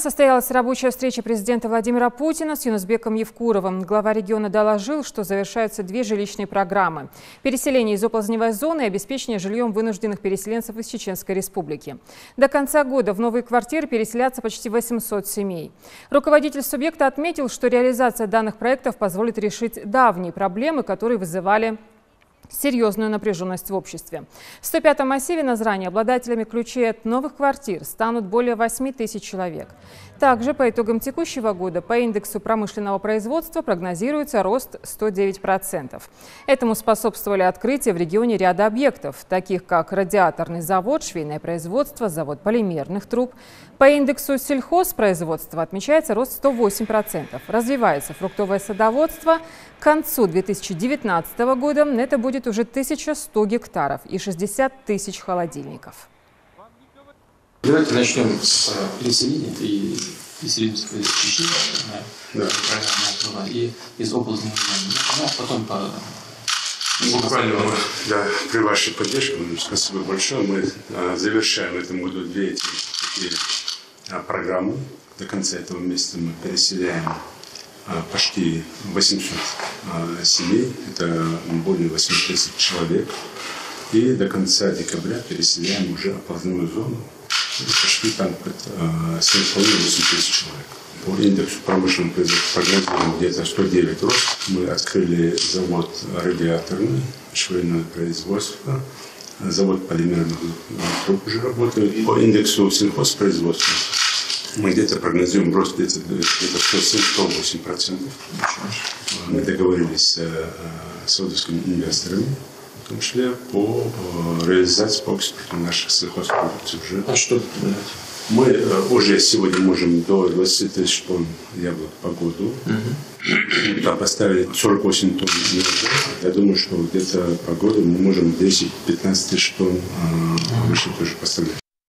состоялась рабочая встреча президента Владимира Путина с Юнусбеком Евкуровым. Глава региона доложил, что завершаются две жилищные программы – переселение из оползневой зоны и обеспечение жильем вынужденных переселенцев из Чеченской Республики. До конца года в новые квартиры переселятся почти 800 семей. Руководитель субъекта отметил, что реализация данных проектов позволит решить давние проблемы, которые вызывали серьезную напряженность в обществе. В 105-м массиве Назрани обладателями ключей от новых квартир станут более 8 тысяч человек. Также по итогам текущего года по индексу промышленного производства прогнозируется рост 109%. Этому способствовали открытия в регионе ряда объектов, таких как радиаторный завод, швейное производство, завод полимерных труб. По индексу сельхозпроизводства отмечается рост 108%. Развивается фруктовое садоводство. К концу 2019 года это будет уже 1100 гектаров и 60 тысяч холодильников. Давайте начнем с переселения и переселенцев из Чечни, программа и из областных зон. Потом по... Буквально при вашей поддержке, спасибо большое, мы завершаем в этом году две эти программы. До конца этого месяца мы переселяем почти 800 семей, это более 8 тысяч человек. И до конца декабря переселяем уже оползневую зону, почти там 7,5-8 тысяч человек. По индексу промышленного производства прогнозируем где-то 109 рост. Мы открыли завод радиаторный, швейное производство, завод полимерных труб уже работает. По индексу сельхозпроизводства мы где-то прогнозируем рост где-то 107-108%. Мы договорились с саудовскими инвесторами, в том числе по реализации, по экспорту наших сельхозпродуктов уже. А что мы уже сегодня можем до 20 тысяч тонн яблок по году. Там поставили 48 тонн. Я думаю, что где-то по году мы можем 10-15 тысяч тонн выше тоже поставлять.